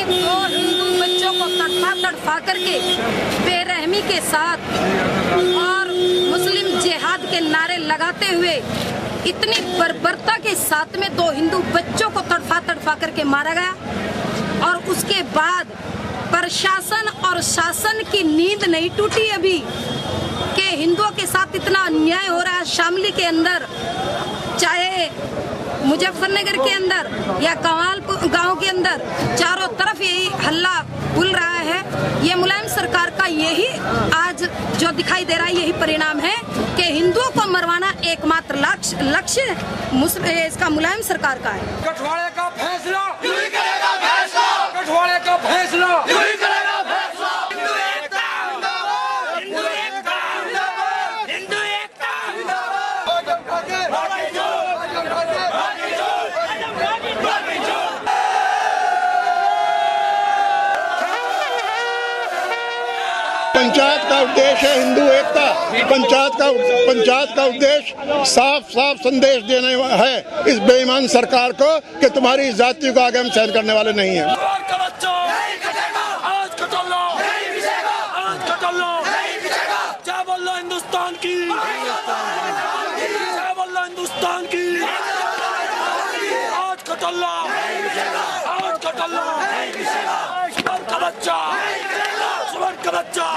लेकिन 2 हिंदू बच्चों को तड़फा करके बेरहमी के साथ और मुस्लिम जिहाद के नारे लगाते हुए इतनी बर्बरता के साथ में 2 हिंदू बच्चों को तड़फा करके मारा गया। और उसके बाद प्रशासन और शासन की नींद नहीं टूटी अभी कि हिंदुओं के साथ इतना अन्याय हो रहा है। शामली के अंदर, चाहे मुजफ्फरनगर के अंदर या कमालपुर गांव के अंदर, चारों तरफ यही हल्ला बुल रहा है। ये मुलायम सरकार का यही आज जो दिखाई दे रहा है, यही परिणाम है कि हिंदुओं को मरवाना एकमात्र लक्ष्य इसका मुलायम सरकार का है। कठवाड़े का फैसला यूं ही करेगा, फैसला कठवाड़े का फैसला यूं ही करेगा, फैसला हिंदू एकता जिंदाबाद, हिंदू एकता जिंदाबाद, हिंदू एकता पंचायत का उद्देश्य है हिंदू एकता। पंचायत का उद्देश्य साफ संदेश देने है इस बेईमान सरकार को कि तुम्हारी इस जाति को आगे हम सहन करने वाले नहीं हैं। हिंदुस्तान की हिंदुस्तान की आज कटल्ला, आज कटल्ला, सुवर का बच्चा, सुवर का बच्चा।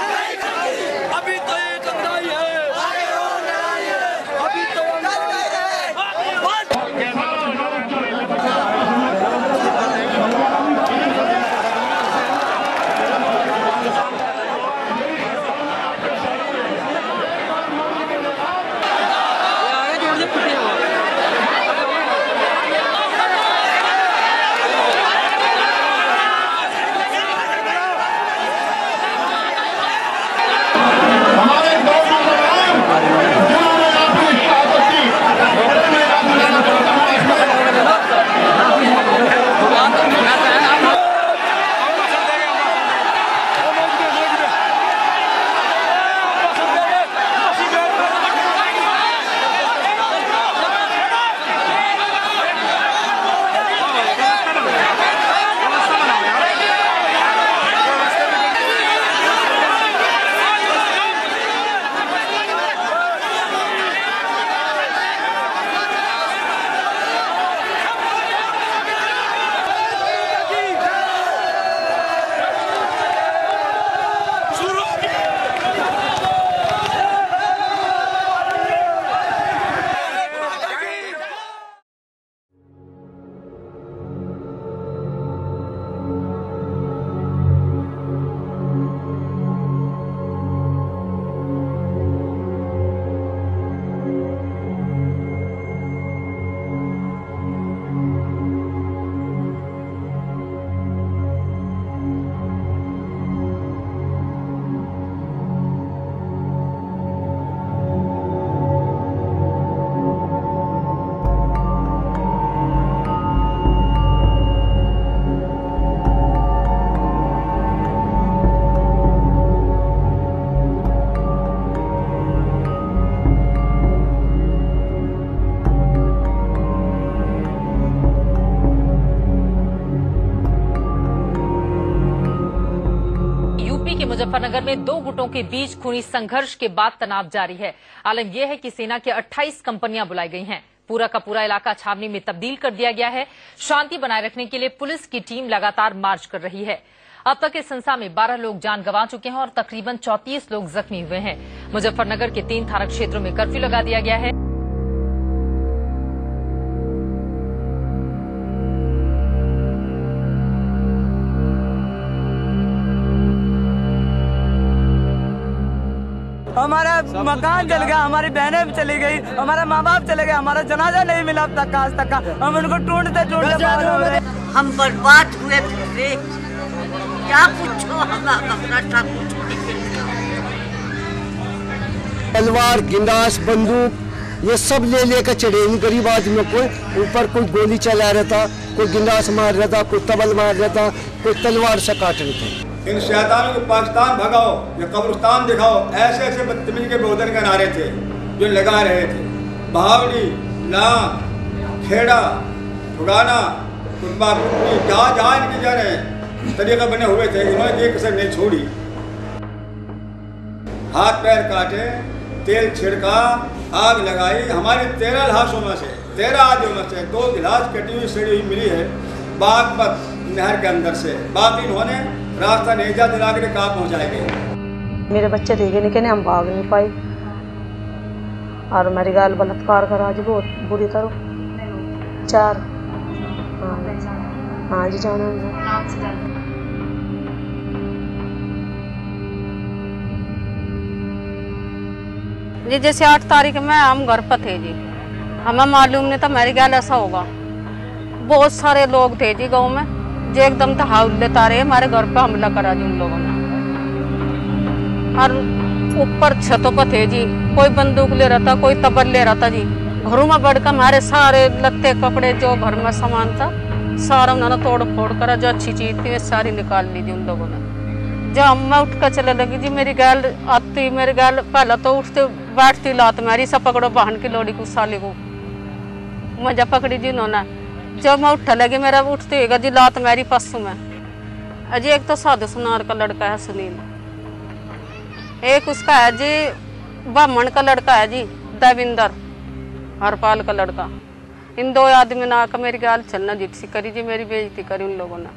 अभी तो एक लड़ाई है, अभी तो मुजफ्फरनगर में 2 गुटों के बीच खूनी संघर्ष के बाद तनाव जारी है। आलम यह है कि सेना की 28 कंपनियां बुलाई गई हैं। पूरा का पूरा इलाका छावनी में तब्दील कर दिया गया है। शांति बनाए रखने के लिए पुलिस की टीम लगातार मार्च कर रही है। अब तक इस हिंसा में 12 लोग जान गंवा चुके हैं और तकरीबन 34 लोग जख्मी हुए हैं। मुजफ्फरनगर के 3 थाना क्षेत्रों में कर्फ्यू लगा दिया गया है। हमारा मकान जल गया, हमारी बहनें चली गई, हमारा माँ बाप चले गए, हमारा जनाजा नहीं मिला अब तक आज तक का। हम उनको ढूंढते हम बर्बाद हुए थे। क्या पूछो, हम अपना तलवार, गिंडास, बंदूक ये सब ले लेकर चढ़े इन गरीब आदमियों को। ऊपर कोई गोली चला रहा था, कोई गिंडास मार रहा था, कोई तबल मार रहा था, कोई तलवार से काट रहे थे। इन शैतानों को पाकिस्तान भगाओ या कब्रिस्तान दिखाओ, ऐसे ऐसे बदतमीजी के बोधन के नारे थे जो लगा रहे थे। बहावली, नाम, खेड़ा, फुगाना, कुतबा कुतबी, जहाँ जहाँ इनकी जड़ है, तरीके बने हुए थे, इन्होंने एक कसर नहीं छोड़ी। हाथ पैर काटे, तेल छिड़का, आग लगाई। हमारे 13 लाशों में से 13 आदमियों में से 2 गिलास कटी हुई सड़ी हुई मिली है बागमत नहर के अंदर से। बाकी इन्होंने रास्ता नहीं जा दिला के कहाँ पहुँचाएंगे। मेरे बच्चे देखे लेकिन हम भाग नहीं पाए और मेरी गाल बलात्कार करा जी बहुत बुरी तरह। 4 हाँ जी जाना जी। जैसे 8 तारीख में हम घर पर थे जी, हमें मालूम नहीं था मेरी ख्याल ऐसा होगा। बहुत सारे लोग थे जी गांव में जो एकदम तो हाउले तारे हमारे घर पे हमला करा जी उन लोगों ने। और ऊपर छतों पर थे जी, कोई बंदूक ले रहा था, कोई तबल ले रहा था जी। घरों में बढ़कर हमारे सारे लत्ते कपड़े जो घर में सामान था सारा उन्होंने तोड़ फोड़ करा। जो अच्छी चीज थी वे सारी निकाल ली जी उन लोगों ने। जब अम्मा उठ कर चले लगी जी, मेरी गाल आती, मेरी गाल पहला तो उठते बैठती लात मारी, सब पकड़ो बहन की लोड़ी को साली को मजा पकड़ी जी उन्होंने। जब मैं उठा लगी मेरा उठते होगा जी लात मारी पस्सू में। अजी एक तो साधु सुनार का लड़का है सुनील, एक उसका है जी ब्राह्मण का लड़का है जी देविंदर हरपाल का लड़का। इन 2 आदमी ने आकर मेरी गाल चलना जिप्सी करी जी, मेरी बेइज्जती करी उन लोगों ने।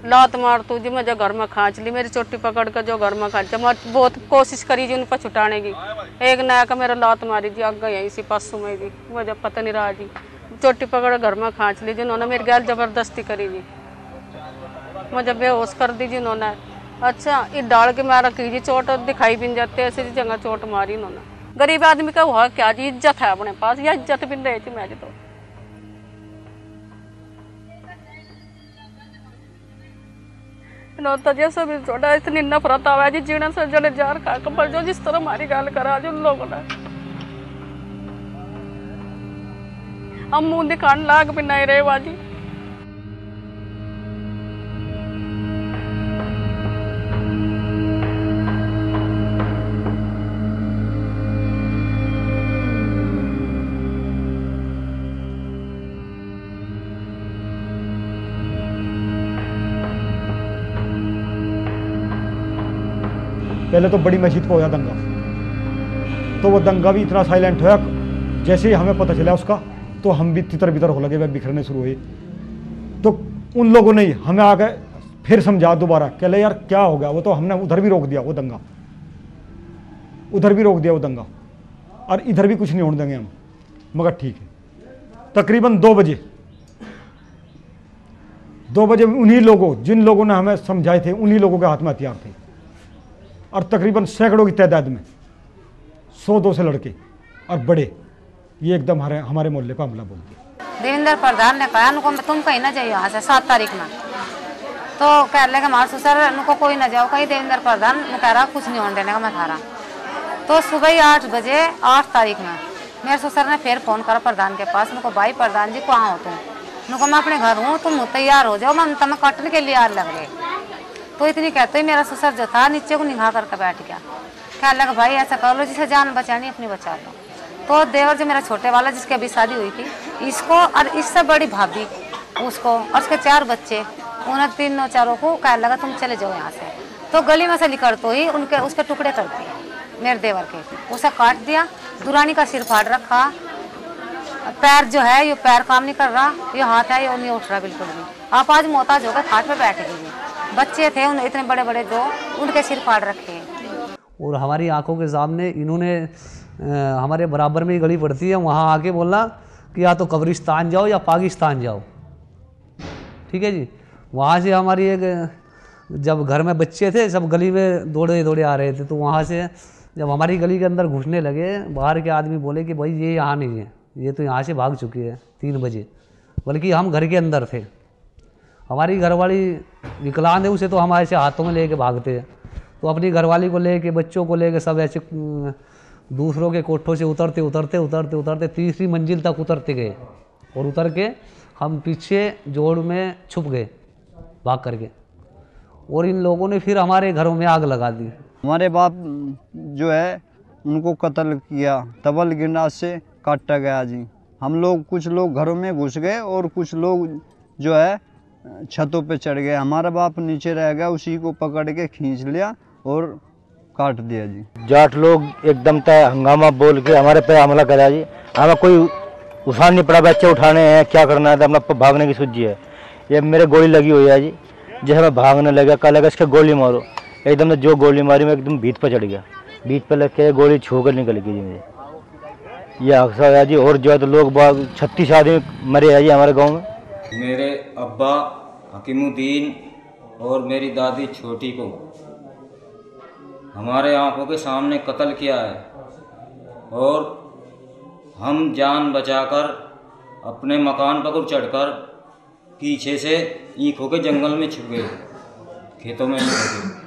लात मार तू जी मुझे घर में खांच ली, मेरी चोटी पकड़ कर जो घर में खांच। मैं बहुत कोशिश करी जी उन पर छुटाने की, एक नया का मेरा लात मारी जी आग गई इसी पासों में जी, मुझे पता नहीं रहा जी। चोटी पकड़ घर में खांच ली जी उन्होंने, मेरी गाल जबरदस्ती करी जी, मुझे बेहोश कर दी जी उन्होंने। अच्छा ये डाल के मारा की जी, चोट दिखाई भी नहीं जाते ऐसे जी जगह चोट मारी उन्होंने। गरीब आदमी का हुआ क्या जी, इज्जत है अपने पास या इज्जत भी नहीं थी मेरी तो। तो जैसे भी छोटा इतनी नफरत आवा जी जीने से जड़े जार खा पर जो जिस तरह हमारी गाल करा जी उन लोगों ने। हम मुंह दिखाने लाग भी नहीं रहे बाजी। पहले तो बड़ी मस्जिद को होया दंगा, तो वो दंगा भी इतना साइलेंट होया, जैसे ही हमें पता चला उसका तो हम भी तितर बितर हो लगे, वह बिखरने शुरू हुए। तो उन लोगों ने हमें आगे फिर समझा दोबारा, कहले यार क्या हो गया। वो तो हमने उधर भी रोक दिया वो दंगा, उधर भी रोक दिया वो दंगा, और इधर भी कुछ नहीं होने देंगे हम। मगर ठीक है, तकरीबन 2 बजे उन्हीं लोगों, जिन लोगों ने हमें समझाए थे, उन्हीं लोगों के हाथ में हथियार थे, और तकरीबन सैकड़ों की तादाद में 100-200 लड़के और बड़े, ये एकदम हमारे मोहल्ले पर हमला बोल दिया। देवेंद्र प्रधान ने कहा उनको तुम कहीं ना जाइए यहाँ से 7 तारीख में, तो कह रहे कि हमारे ससुर उनको कोई ना जाओ कहीं। देवेंद्र प्रधान कह रहा कुछ नहीं होने देने का मैं थारा। तो सुबह ही 8 बजे 8 तारीख में मेरे ससुर ने फिर फोन करा प्रधान के पास। उनको भाई प्रधान जी कहाँ हो तुम? उनको मैं अपने घर हूँ, तुम तैयार हो जाओ, मैं तुम्हें कटने के लिए आ लग रहे। तो इतनी कहते ही मेरा ससुर जो था नीचे को निगाह करके बैठ गया। कहने लगा भाई ऐसा कर लो जिसे जान बचानी अपनी बचा लो। तो देवर जो मेरा छोटे वाला जिसकी अभी शादी हुई थी, इसको और इससे बड़ी भाभी उसको और उसके 4 बच्चे, उन्हें 3-4 को कहने लगा तुम चले जाओ यहाँ से। तो गली में से निकल तो ही उसके टुकड़े कर दिए मेरे देवर के, उसे काट दिया, दुरानी का सिर फाड़ रखा, पैर जो है ये पैर काम नहीं कर रहा, ये हाथ है ये नहीं उठ रहा बिल्कुल भी। आप आज मोहताज होकर खाट पे बैठे थे, बच्चे थे उन्हें इतने बड़े बड़े 2, उनके सिर फाड़ रखे। और हमारी आंखों के सामने इन्होंने हमारे बराबर में ही गली पड़ती है, वहाँ आके बोला कि या तो कब्रिस्तान जाओ या पाकिस्तान जाओ। ठीक है जी। वहाँ से हमारी एक, जब घर में बच्चे थे सब गली में दौड़े दौड़े आ रहे थे, तो वहाँ से जब हमारी गली के अंदर घुसने लगे, बाहर के आदमी बोले कि भाई ये यहाँ नहीं है, ये तो यहाँ से भाग चुके हैं 3 बजे, बल्कि हम घर के अंदर थे। हमारी घरवाली विकलांग है, उसे तो हम ऐसे हाथों में लेके भागते हैं। तो अपनी घरवाली को लेके, बच्चों को लेके सब ऐसे दूसरों के कोठों से उतरते उतरते उतरते उतरते 3री मंजिल तक उतरते गए, और उतर के हम पीछे जोड़ में छुप गए भाग करके। और इन लोगों ने फिर हमारे घरों में आग लगा दी। हमारे बाप जो है उनको कत्ल किया, तबल गिरना से काटा गया जी। हम लोग कुछ लोग घरों में घुस गए और कुछ लोग जो है छतों पे चढ़ गए। हमारा बाप नीचे रह गया, उसी को पकड़ के खींच लिया और काट दिया जी। जाट लोग एकदम तय हंगामा बोल के हमारे पे हमला करा जी। हमें कोई उठान नहीं पड़ा, बच्चे उठाने हैं, क्या करना है, तो अपना भागने की सूझी है। ये मेरे गोली लगी हुई है जी, जैसे मैं भागने लगा, कहा लगा इसके गोली मारो, एकदम से जो गोली मारी मैं एकदम भीत पर चढ़ गया, भीत पर लग के गोली छू कर निकल गई जी मेरे। ये हादसा हुआ जी। और जो है तो लोग 36 आदमी मरे हैं जी हमारे गाँव में। मेरे अब्बा हकीमुद्दीन और मेरी दादी छोटी को हमारे आंखों के सामने कत्ल किया है और हम जान बचाकर अपने मकान पर चढ़कर पीछे से ईखों के जंगल में छुप गए, खेतों में छुप गए।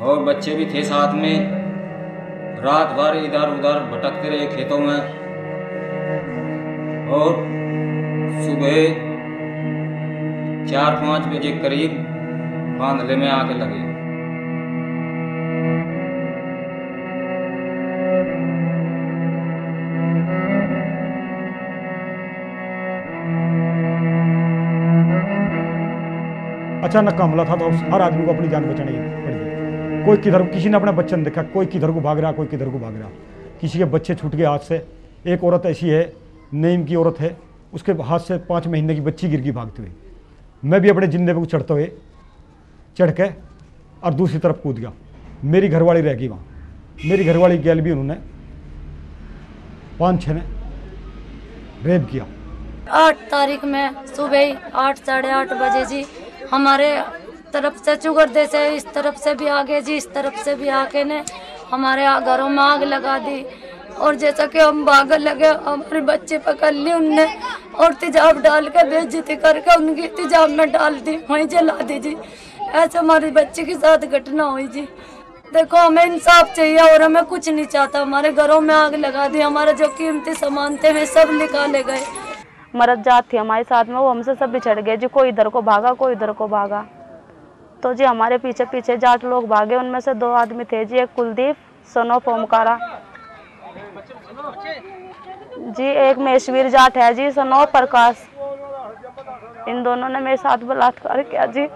और बच्चे भी थे साथ में, रात भर इधर उधर भटकते रहे खेतों में और सुबह 4-5 बजे करीब बांधले में आके लगे। अचानक का हमला था तो हर आदमी को अपनी जान बचानी पड़ी। कोई किधर, किसी ने अपने बच्चे ने देखा, कोई किधर को भाग रहा, कोई किधर को भाग रहा, किसी के बच्चे छूट गए हाथ से। एक औरत ऐसी है, नईम की औरत है, उसके हाथ से 5 महीने की बच्ची गिर गई भागते हुए। मैं भी अपने जिंदे पे चढ़ते हुए चढ़ के और दूसरी तरफ कूद गया। मेरी घरवाली रह गई वहाँ, मेरी घरवाली गैल भी उन्होंने 5-6 ने रेप किया। 8 तारीख में सुबह 8 साढ़े 8 बजे जी हमारे तरफ से चुगरदे से इस तरफ से भी आगे जी, इस तरफ से भी आके ने हमारे घरों में आग लगा दी। और जैसा कि हम भागने लगे, हमारे बच्चे पकड़ लिए उनने और तेजाब डाल के बेइज्जती करके उनकी तेजाब में डाल दी, वहीं जला दी जी। ऐसे हमारे बच्चे के साथ घटना हुई जी। देखो हमें इंसाफ चाहिए और हमें कुछ नहीं चाहता। हमारे घरों में आग लगा दी, हमारे जो कीमती सामान थे वे सब निकाले गए। मरद जात थी हमारे साथ में, वो हमसे सब बिछड़ गए जी। कोई इधर को भागा, कोई इधर को भागा, तो जी हमारे पीछे पीछे जाट लोग भागे। उनमें से 2 आदमी थे जी, एक कुलदीप सनोफ ओमकारा जी, एक मेशवीर जाट है जी सनोफ प्रकाश। इन दोनों ने मेरे साथ बलात्कार किया जी।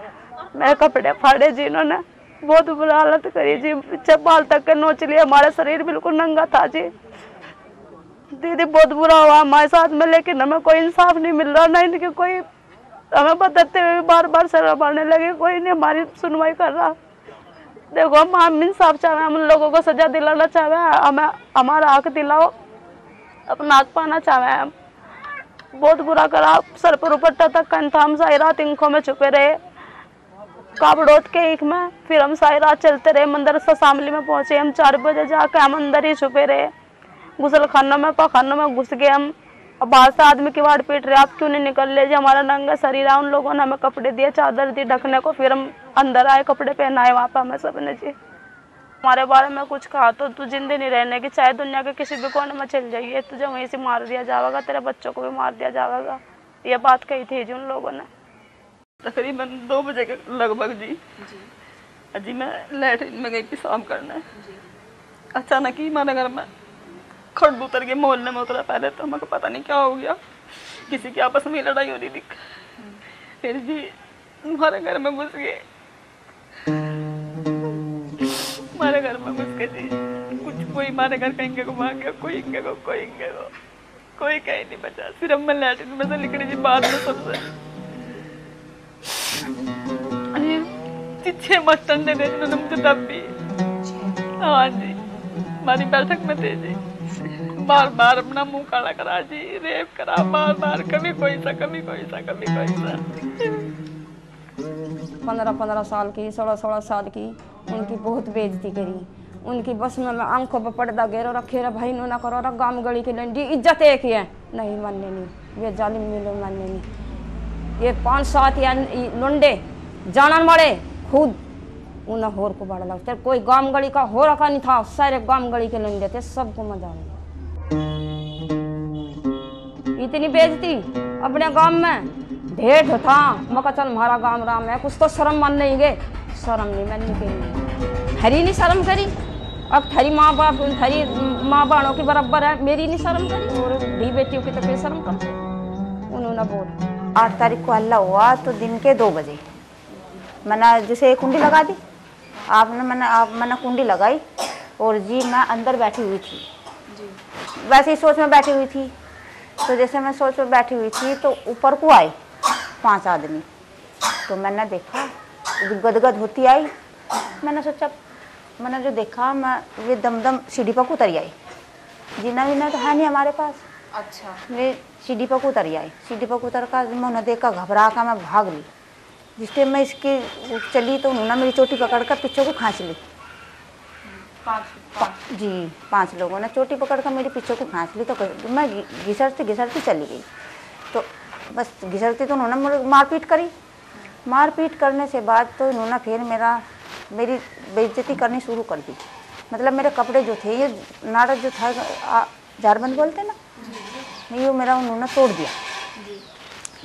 मेरे कपड़े फाड़े जी, इन्होंने बहुत बुरा हालत करी जी, पीछे बाल तक के नोच लिए, हमारा शरीर बिल्कुल नंगा था जी। दीदी बहुत बुरा हुआ हमारे साथ में, लेकिन हमें कोई इंसाफ नहीं मिल रहा, ना इनके कोई हमें बताते हुए बार बार सर मारने लगे, कोई नहीं हमारी सुनवाई कर रहा। देखो हम इंसाफ चाहे, हम लोगों को सजा दिलाना चाहे, हमें हमारा हक दिलाओ, अपना हक पाना चाहे। हम बहुत बुरा करा, सर पर उपट्टा तक कन था। हम सारी रात इंखों में छुपे रहे, काबड़ोत के ईख में। फिर हम सारी रात चलते रहे, मंदिर से शामली में पहुंचे। हम 4 बजे जाके हम अंदर ही छुपे रहे, गुसल खानों में पखानों में घुस गए हम। अब बाहर से आदमी की वाड़ पीट रहे, आप क्यों नहीं निकल ले जी, हमारा नंगा शरीर है। उन लोगों ने हमें कपड़े दिए, चादर दी ढकने को, फिर हम अंदर आए, कपड़े पहनाए वहाँ पर हमें सबने जी। हमारे बारे में कुछ कहा तो तू जिंदे नहीं रहने की, चाहे दुनिया के किसी भी कोने में चल जाइए, तुझे वहीं से मार दिया जाएगा, तेरे बच्चों को भी मार दिया जाएगा। ये बात कही थी जी उन लोगों ने। तकरीबन 2 बजे के लगभग जी मैं लैट्रिन में गई पेशाब करने। अचानक ही हमारे घर में खड़ उतर के मोहल्ले में उतरा। पहले तो हमको पता नहीं क्या हो गया, किसी की आपस में लड़ाई हो रही थी। फिर जी हमारे घर में घुस गए, हमारे घर में घुस के जी कुछ कोई हमारे घर कहीं को भाग गया, कोई इंगे को कोई कहीं नहीं बचा। सिर्फ मैं लैट्रिन में से निकली जी बाद में सबसे 6 मस्टन दे जिन्होंने मुझे तब भी। हाँ जी, हमारी बैठक में थे जी, बार बार अपना मुंह काला करा जी, रेप करा बार बार, कभी कोई सा कभी कोई सा कभी कोई सा। 15-15 साल की, 16-16 साल की, उनकी बहुत बेइज्जती करी। उनकी बस में मैं आंखों पर पर्दा घेरो रखे रे, भाई ना करो रे, गाम गली की लंडी इज्जत एक ही है, नहीं मानने नहीं, ये जालिम मिलो मानने नहीं। ये 5-7 या लुंडे जानन वाले खुद उन्हें होर को बड़ा लगता है। कोई गाम गली का हो रखा नहीं था, सारे गाम गली के लंडे थे, सबको मजा आया। इतनी बेइज्जती अपने गांव में ढेर था। मका चल हमारा गांव राम है, कुछ तो शर्म मान नहीं गए, शर्म नहीं मैंने कही, हरी नहीं शर्म करी। अब थारी माँ बाप, थारी माँ बाणों के बराबर है, मेरी नहीं शर्म करी, और धी बेटियों की तो कोई शर्म करते उन्होंने बोल। 8 तारीख को हल्ला हुआ तो दिन के 2 बजे मैंने जैसे कुंडी लगा दी, मैंने कुंडी लगाई और जी मैं अंदर बैठी हुई थी, वैसे ही सोच में बैठी हुई थी। तो जैसे मैं सोच में बैठी हुई थी तो ऊपर को आए 5 आदमी, तो मैंने देखा गदगद होती आई। मैंने सोचा, मैंने जो देखा मैं वे दमदम सीढ़ी पर उतरी आई, जीना वीना तो है नहीं हमारे पास। अच्छा। वे सीढ़ी पर उतरी आई, सीढ़ी पर उतर कर मैं उन्हें देखा, घबरा कर मैं भाग ली। जिस टाइम मैं इसकी चली तो उन्होंने मेरी चोटी पकड़ कर पीछे को खींच ली। 5 लोगों ने चोटी पकड़ कर मेरे पीछे को खींच ली। तो मैं घिसरती चली गई। तो बस घिसरती तो उन्होंने मारपीट करी। मारपीट करने से बाद तो उन्होंने फिर मेरी बेइज्जती करनी शुरू कर दी। मतलब मेरे कपड़े जो थे, ये नाटक जो था झारबंद बोलते ना, ये मेरा उन्होंने तोड़ दिया।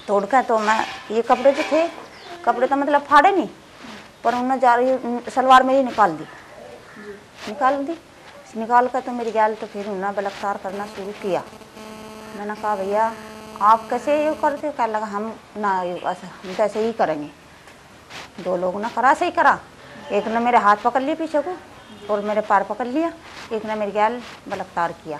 तोड़ कर तो मैं ये कपड़े जो थे, कपड़े तो मतलब फाड़े नहीं, पर उन्होंने जा रही सलवार मेरी निकाल कर तो मेरी गैल तो फिर उन्होंने बलात्कार करना शुरू किया। मैंने कहा भैया आप कैसे ये करते? क्या लगा हम ना हम तो ऐसे ही करेंगे। 2 लोगों ने करा से ही करा, एक ने मेरे हाथ पकड़ लिया पीछे को और मेरे पैर पकड़ लिया, एक ने मेरी गैल बलात्कार किया।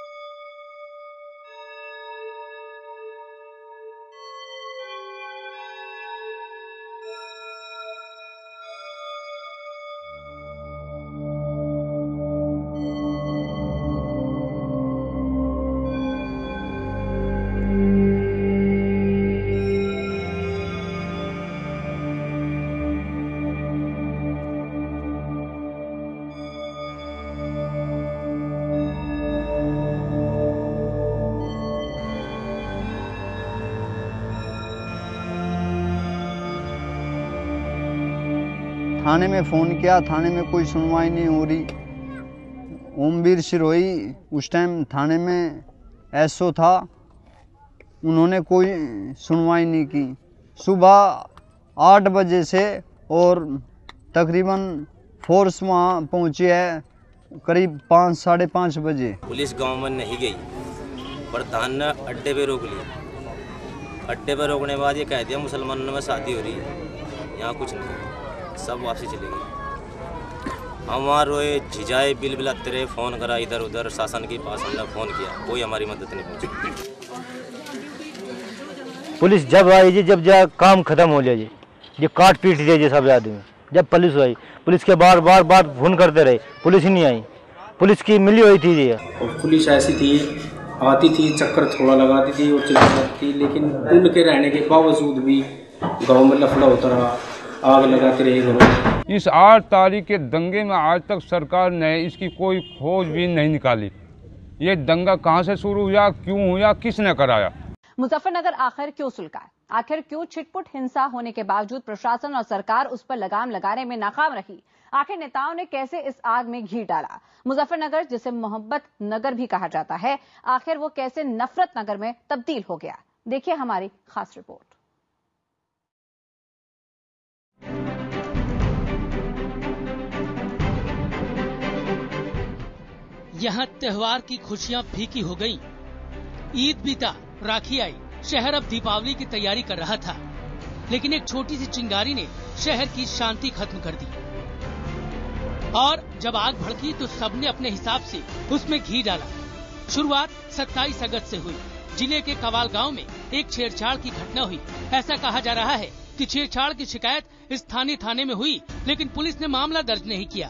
थाने में फ़ोन किया, थाने में कोई सुनवाई नहीं हो रही। ओमवीर सिरोही उस टाइम थाने में एसओ था, उन्होंने कोई सुनवाई नहीं की। सुबह 8 बजे से और तकरीबन फोर्स वहाँ पहुँची है करीब 5 साढ़े 5 बजे। पुलिस गांव में नहीं गई, प्रधान ने अड्डे पे रोक लिया। अड्डे पे रोकने के बाद ये कह दिया मुसलमानों में शादी हो रही है, यहाँ कुछ नहीं, सब वापसी चले गए। हम वहाँ रोए झिझाए बिल बिलाते रहे, फ़ोन करा इधर उधर, शासन के पास हमने फ़ोन किया, कोई हमारी मदद नहीं पहुँची। पुलिस जब आई जी, जब काम खत्म हो जाए जी, ये काट पीट दिए जी सब आदमी। जब पुलिस आई, पुलिस के बार फोन करते रहे, पुलिस ही नहीं आई। पुलिस की मिली हुई थी जी। और पुलिस ऐसी थी, आती थी, चक्कर थोड़ा लगाती थी और चली जाती थी, लेकिन पुल के रहने के बावजूद भी गाँव में लफड़ा होता रहा, आग लगाते रहे घरों। इस 8 तारीख के दंगे में आज तक सरकार ने इसकी कोई खोज भी नहीं निकाली। ये दंगा कहां से शुरू हुआ, क्यों हुआ, किसने कराया? मुजफ्फरनगर आखिर क्यों सुलगा? आखिर क्यों छिटपुट हिंसा होने के बावजूद प्रशासन और सरकार उस पर लगाम लगाने में नाकाम रही? आखिर नेताओं ने कैसे इस आग में घी डाला? मुजफ्फरनगर, जिसे मोहब्बत नगर भी कहा जाता है, आखिर वो कैसे नफरत नगर में तब्दील हो गया? देखिए हमारी खास रिपोर्ट। यहाँ त्योहार की खुशियाँ फीकी हो गईं। ईद बीता, राखी आई, शहर अब दीपावली की तैयारी कर रहा था, लेकिन एक छोटी सी चिंगारी ने शहर की शांति खत्म कर दी। और जब आग भड़की तो सबने अपने हिसाब से उसमें घी डाला। शुरुआत 27 अगस्त से हुई। जिले के कवाल गांव में एक छेड़छाड़ की घटना हुई। ऐसा कहा जा रहा है कि छेड़छाड़ की शिकायत स्थानीय थाने में हुई, लेकिन पुलिस ने मामला दर्ज नहीं किया।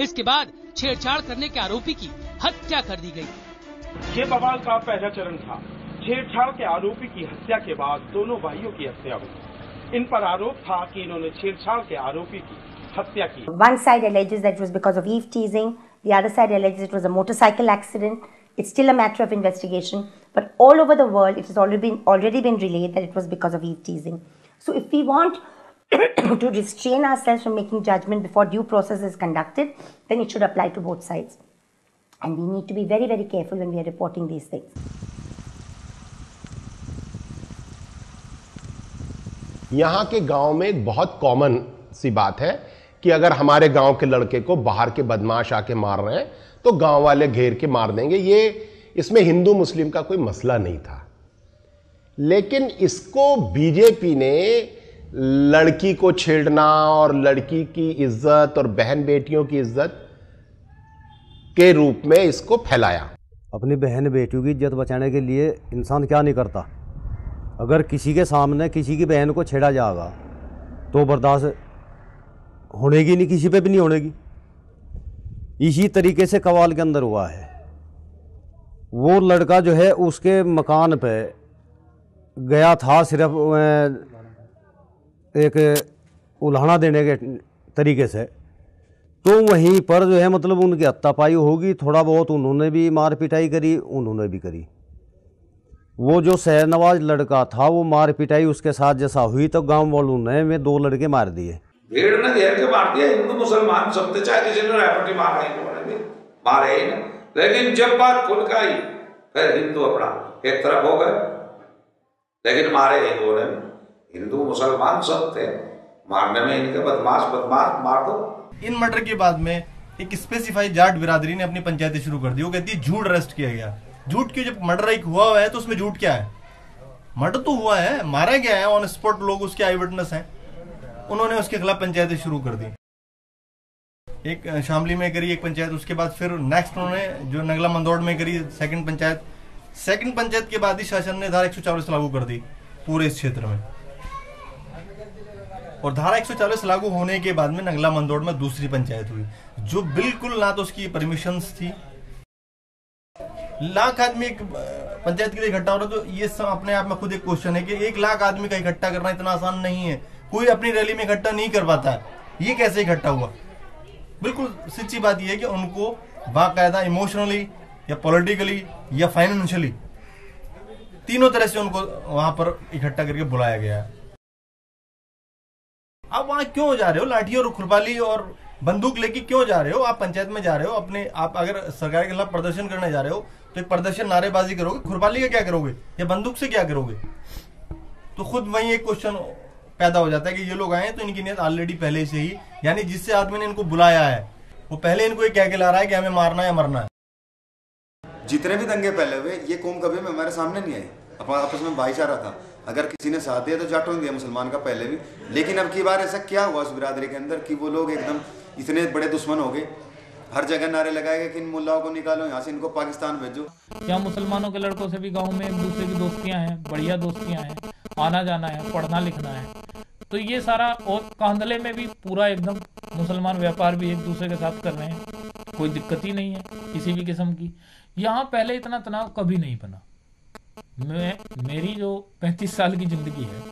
इसके बाद छेड़छाड़ करने के आरोपी की हत्या कर दी गई। ये बवाल का पहला चरण था। छेड़छाड़ के आरोपी की हत्या के बाद दोनों भाइयों की हत्या हुई। इन पर आरोप था कि इन्होंने छेड़छाड़ के आरोपी की हत्या की। One side alleges that it was because of eve teasing. The other side alleges it was a motorcycle accident. It's still a matter of investigation. But all over the world, it has already been relayed that it was because of eve teasing. So if we want to restrain ourselves from making judgment before due process is conducted, then it should apply to both sides. And we need to be very, very careful when we are reporting these things. यहाँ के गांव में एक बहुत common सी बात है कि अगर हमारे गांव के लड़के को बाहर के बदमाश आके मार रहे हैं तो गांव वाले घेर के मार देंगे। ये इसमें हिंदू मुस्लिम का कोई मसला नहीं था। लेकिन इसको बीजेपी ने लड़की को छेड़ना और लड़की की इज्जत और बहन बेटियों की इज्जत के रूप में इसको फैलाया। अपनी बहन बेटियों की इज्जत बचाने के लिए इंसान क्या नहीं करता। अगर किसी के सामने किसी की बहन को छेड़ा जाएगा तो बर्दाश्त होनेगी नहीं, किसी पे भी नहीं होनेगी। इसी तरीके से कवाल के अंदर हुआ है। वो लड़का जो है उसके मकान पे गया था सिर्फ एक उल्हाना देने के तरीके से, तो वहीं पर जो है मतलब उनकी हत्यापाई होगी। थोड़ा बहुत उन्होंने भी मार पिटाई करी, उन्होंने भी करी। वो जो शहनवाज लड़का था वो मार पिटाई उसके साथ जैसा हुई तो गांव वालों ने में 2 लड़के मार दिए। भीड़ ने घेर के मार दिया। हिंदू मुसलमान सब थे, चाहे किसी ने रैपटी मारा ही मारे ही नहीं। लेकिन जब बात खुल का आई फिर हिंदू अपना एक तरफ हो गए, लेकिन मारे हिंदुओं ने। हिंदू मुसलमान सब थे, मारने में इनके बदमाश मार दो। इन मर्डर के बाद में एक स्पेसिफाई जाट बिरादरी ने अपनी पंचायतें शुरू कर दी। वो कहती है झूठ अरेस्ट किया गया। झूठ क्यों? जब मर्डर एक हुआ है तो उसमें झूठ क्या है? मर्डर तो हुआ है, मारा गया है, ऑन स्पॉट लोग उसके आई विटनेस हैं। उन्होंने उसके खिलाफ पंचायतें शुरू कर दी। एक शामली में करी एक पंचायत, उसके बाद फिर नेक्स्ट उन्होंने जो नगला मंदौड़ में करी सेकंड पंचायत के बाद ही शासन ने धारा 144 लागू कर दी पूरे इस क्षेत्र में। और धारा 144 लागू होने के बाद में नगला मंदौड़ में दूसरी पंचायत हुई, जो बिल्कुल ना तो उसकी परमिशंस थी। लाख आदमी एक पंचायत के लिए इकट्ठा हो रहा, तो ये सब अपने आप में खुद एक क्वेश्चन है कि 1 लाख आदमी का इकट्ठा करना इतना आसान नहीं है। कोई अपनी रैली में इकट्ठा नहीं कर पाता है। ये कैसे इकट्ठा हुआ? बिल्कुल सच्ची बात यह है कि उनको बाकायदा इमोशनली या पॉलिटिकली या फाइनेंशियली तीनों तरह से उनको वहां पर इकट्ठा करके बुलाया गया है। आप वहां क्यों जा रहे हो? लाठी और खुरपाली और बंदूक लेके क्यों जा रहे हो? आप पंचायत में जा रहे हो, अपने आप अगर सरकार के खिलाफ प्रदर्शन करने जा रहे हो तो एक प्रदर्शन नारेबाजी करोगे, खुरपाली का क्या करोगे या बंदूक से क्या करोगे? तो खुद वही एक क्वेश्चन पैदा हो जाता है कि ये लोग आए तो इनकी नीयत ऑलरेडी पहले से ही, यानी जिससे आदमी ने इनको बुलाया है वो पहले इनको ये कह के ला रहा है कि हमें मारना है मरना है। जितने भी दंगे पहले हुए ये कौम कभी में हमारे सामने नहीं आई। अपना आपस में भाईचारा था। अगर किसी ने साथ दिया तो जाटों ने दिया, मुसलमान का पहले भी। लेकिन अब की बार ऐसा क्या हुआ उस बिरादरी के अंदर कि वो लोग एकदम इतने बड़े दुश्मन हो गए। हर जगह नारे लगाए गए कि इन मुल्लाओं को निकालो यहाँ से, इनको पाकिस्तान भेजो। क्या मुसलमानों के लड़कों से भी गाँव में एक दूसरे की दोस्तियाँ हैं, बढ़िया दोस्तियाँ हैं, आना जाना है, पढ़ना लिखना है। तो ये सारा, और कांदले में भी पूरा एकदम मुसलमान व्यापार भी एक दूसरे के साथ कर रहे हैं, कोई दिक्कत ही नहीं है किसी भी किस्म की। यहाँ पहले इतना तनाव कभी नहीं बना। मेरी जो 35 साल की जिंदगी है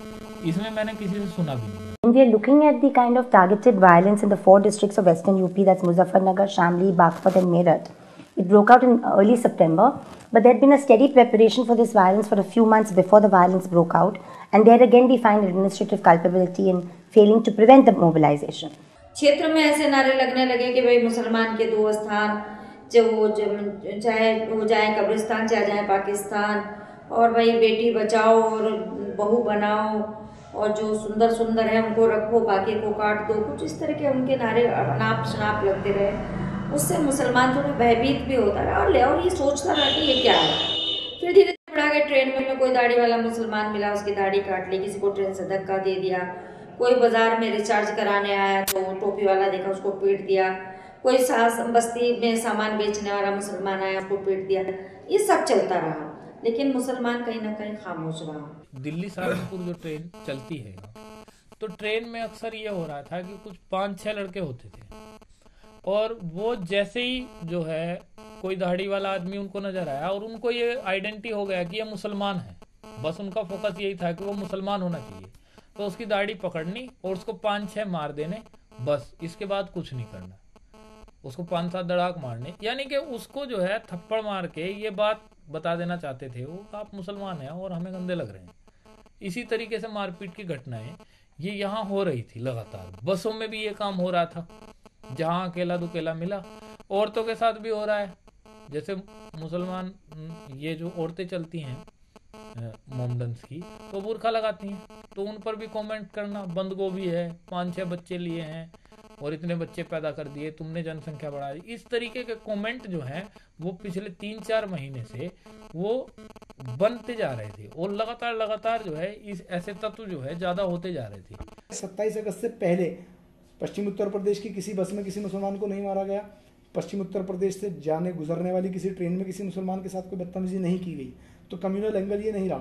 इसमें मैंने किसी से सुना भी नहीं। When we are looking at the kind of targeted violence in the 4 districts of Western UP, that's Muzaffarnagar, Shamli, Baghpat and Meerut, it broke out in early September, but there had been a steady preparation for this violence for a few months before the violence broke out, and there again we find administrative culpability in failing to prevent the mobilization. क्षेत्र में ऐसे नारे लगने लगे कि भाई मुसलमान के 2 स्थान, चाहे वो जाए कब्रिस्तान चाहे जाए पाकिस्तान, और भाई बेटी बचाओ और बहू बनाओ, और जो सुंदर सुंदर है उनको रखो, बाकी को काट दो। कुछ इस तरह के उनके नारे अनाप शनाप लगते रहे। उससे मुसलमान थोड़ा भयभीत भी होता रहा और ये सोचता रहा कि ये क्या है। फिर धीरे धीरे बढ़ा गया। ट्रेन में कोई दाढ़ी वाला मुसलमान मिला, उसकी दाढ़ी काट ली, किसी को ट्रेन से धक्का दे दिया, कोई बाजार में रिचार्ज कराने आया तो टोपी वाला देखा उसको पीट दिया, कोई बस्ती में सामान बेचने वाला मुसलमान आया उसको पीट दिया। ये सब चलता रहा, लेकिन मुसलमान कहीं ना कहीं खामोश रहा। दिल्ली सहारनपुर जो ट्रेन चलती है तो ट्रेन में अक्सर ये हो रहा था कि कुछ 5-6 लड़के होते थे, और वो जैसे ही जो है कोई दाढ़ी वाला आदमी उनको नजर आया और उनको ये आइडेंटिटी हो गया कि ये मुसलमान है। बस उनका फोकस यही था कि वो मुसलमान होना चाहिए, तो उसकी दाढ़ी पकड़नी और उसको 5-6 मार देने, बस इसके बाद कुछ नहीं करना। उसको 5-7 दड़ाक मारने, यानी कि उसको जो है थप्पड़ मार के ये बात बता देना चाहते थे वो आप मुसलमान हैं और हमें गंदे लग रहे हैं। इसी तरीके से मारपीट की घटनाएं ये यहाँ हो रही थी लगातार। बसों में भी ये काम हो रहा था, जहाँ अकेला दुकेला मिला। औरतों के साथ भी हो रहा है, जैसे मुसलमान ये जो औरतें चलती हैं मोमडन्स की, तो बुर्खा लगाती हैं, तो उन पर भी कमेंट करना, बंद गोभी है, 5-6 बच्चे लिए हैं और इतने बच्चे पैदा कर दिए, तुमने जनसंख्या बढ़ा दी। इस तरीके के कमेंट जो हैं वो पिछले 3-4 महीने से वो बनते जा रहे थे और लगातार जो है इस ऐसे तत्व जो है ज्यादा होते जा रहे थे। 27 अगस्त से पहले पश्चिम उत्तर प्रदेश की किसी बस में किसी मुसलमान को नहीं मारा गया। पश्चिम उत्तर प्रदेश से जाने गुजरने वाली किसी ट्रेन में किसी मुसलमान के साथ कोई बदतमीजी नहीं की गई। तो कम्युनल एंगल ये नहीं रहा।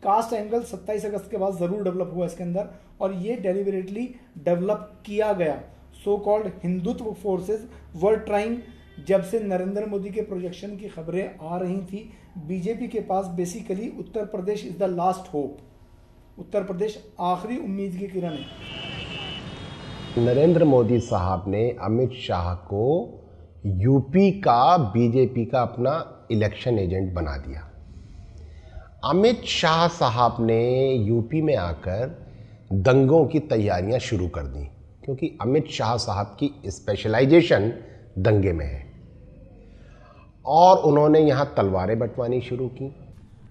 कास्ट एंगल 27 अगस्त के बाद जरूर डेवलप हुआ इसके अंदर, और ये डेलिबरेटली डेवलप किया गया। So called Hindutva forces were trying. जब से नरेंद्र मोदी के प्रोजेक्शन की खबरें आ रही थी, बीजेपी के पास basically Uttar Pradesh is the last hope. Uttar Pradesh आखिरी उम्मीद की किरण है। नरेंद्र मोदी साहब ने अमित शाह को यूपी का बीजेपी का अपना इलेक्शन एजेंट बना दिया। अमित शाह साहब ने यूपी में आकर दंगों की तैयारियां शुरू कर दी, क्योंकि अमित शाह साहब की स्पेशलाइजेशन दंगे में है, और उन्होंने यहां तलवारें बंटवानी शुरू की।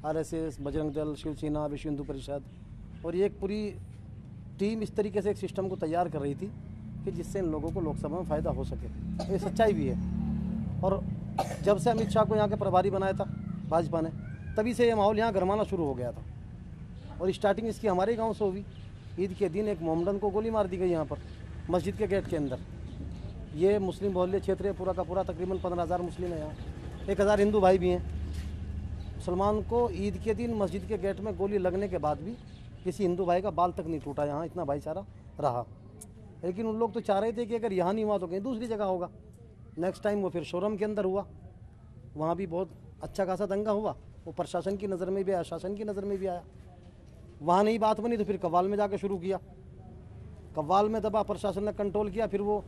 आरएसएस, बजरंग दल, शिवसेना, विश्व हिंदू परिषद और ये एक पूरी टीम इस तरीके से एक सिस्टम को तैयार कर रही थी कि जिससे इन लोगों को लोकसभा में फ़ायदा हो सके। ये सच्चाई भी है। और जब से अमित शाह को यहाँ के प्रभारी बनाया था भाजपा ने, तभी से ये माहौल यहाँ गरमाना शुरू हो गया था। और स्टार्टिंग इसकी हमारे गाँव से हुई। ईद के दिन एक मोमडन को गोली मार दी गई यहाँ पर मस्जिद के गेट के अंदर। ये मुस्लिम बहुल्य क्षेत्र है पूरा का पूरा, तकरीबन 15,000 मुस्लिम है यहाँ, 1,000 हिंदू भाई भी हैं। मुसलमान को ईद के दिन मस्जिद के गेट में गोली लगने के बाद भी किसी हिंदू भाई का बाल तक नहीं टूटा। यहाँ इतना भाईचारा रहा। लेकिन उन लोग तो चाह रहे थे कि अगर यहाँ नहीं हुआ तो कहीं दूसरी जगह होगा। नेक्स्ट टाइम वो फिर शोरम के अंदर हुआ, वहाँ भी बहुत अच्छा खासा दंगा हुआ। वो प्रशासन की नज़र में भी आया, शासन की नज़र में भी आया। वहाँ नहीं बात बनी तो फिर कव्वाल में जाकर शुरू किया। कव्वाल में दबा, प्रशासन ने कंट्रोल किया, फिर वो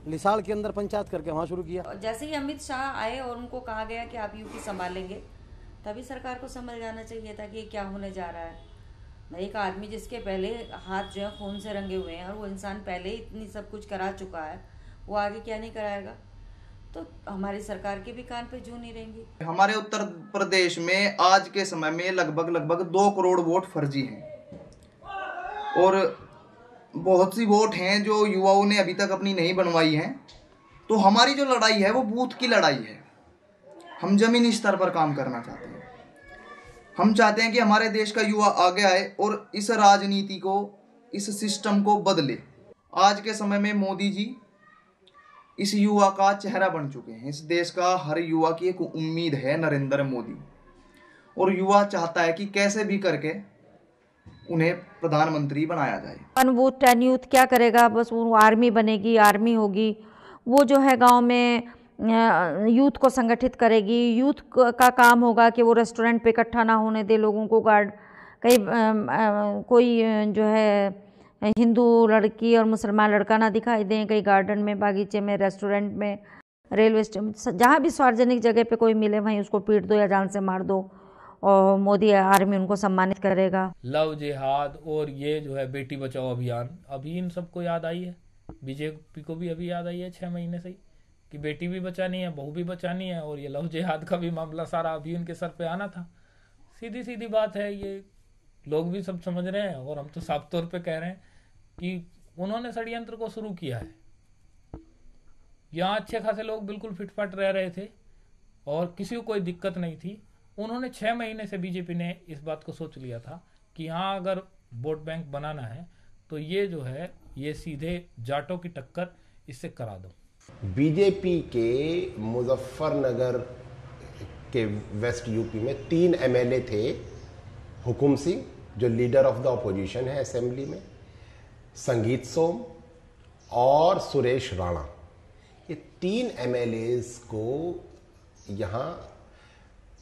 लिसाड़ के अंदर पंचायत करके वहाँ शुरू किया। जैसे ही अमित शाह आए और उनको कहा गया कि आप यूपी संभालेंगे, तभी सरकार को समझ जाना चाहिए था कि क्या होने जा रहा है। एक आदमी जिसके पहले हाथ जो है खून से रंगे हुए हैं और वो इंसान पहले ही इतनी सब कुछ करा चुका है, वो आगे क्या नहीं कराएगा। तो हमारी सरकार के भी कान पे जू नहीं रहेंगी। हमारे उत्तर प्रदेश में आज के समय में लगभग 2 करोड़ वोट फर्जी हैं और बहुत सी वोट हैं जो युवाओं ने अभी तक अपनी नहीं बनवाई हैं। तो हमारी जो लड़ाई है वो बूथ की लड़ाई है। हम जमीनी स्तर पर काम करना चाहते हैं। हम चाहते हैं कि हमारे देश का युवा आगे आए और इस राजनीति को, इस सिस्टम को बदले। आज के समय में मोदी जी इस युवा का चेहरा बन चुके हैं। इस देश का हर युवा की एक उम्मीद है नरेंद्र मोदी, और युवा चाहता है कि कैसे भी करके उन्हें प्रधानमंत्री बनाया जाए। वो 10 यूथ क्या करेगा, बस वो आर्मी बनेगी, आर्मी होगी। वो जो है गांव में यूथ को संगठित करेगी। यूथ का काम होगा कि वो रेस्टोरेंट पे इकट्ठा ना होने दे लोगों को। कहीं कोई जो है हिंदू लड़की और मुसलमान लड़का ना दिखाई दें, कहीं गार्डन में, बागीचे में, रेस्टोरेंट में, रेलवे स्टेशन, जहाँ भी सार्वजनिक जगह पे कोई मिले वहीं उसको पीट दो या जान से मार दो, और मोदी आर्मी उनको सम्मानित करेगा। लव जिहाद और ये जो है बेटी बचाओ अभियान, अभी इन सबको याद आई है। बीजेपी को भी अभी याद आई है 6 महीने से ही कि बेटी भी बचानी है, बहू भी बचानी है, और ये लव जिहाद का भी मामला सारा अभी उनके सर पे आना था। सीधी सीधी बात है, ये लोग भी सब समझ रहे हैं और हम तो साफ तौर पे कह रहे हैं कि उन्होंने षड्यंत्र को शुरू किया है। यहाँ अच्छे खासे लोग बिल्कुल फिटफाट रह रहे थे और किसी को कोई दिक्कत नहीं थी। उन्होंने 6 महीने से बीजेपी ने इस बात को सोच लिया था कि यहाँ अगर वोट बैंक बनाना है तो ये जो है ये सीधे जाटों की टक्कर इससे करा दो। बीजेपी के मुजफ्फरनगर के वेस्ट यूपी में 3 एमएलए थे। हुकुम सिंह जो लीडर ऑफ द अपोजिशन है असेंबली में, संगीत सोम और सुरेश राणा, ये 3 एमएलएज को यहाँ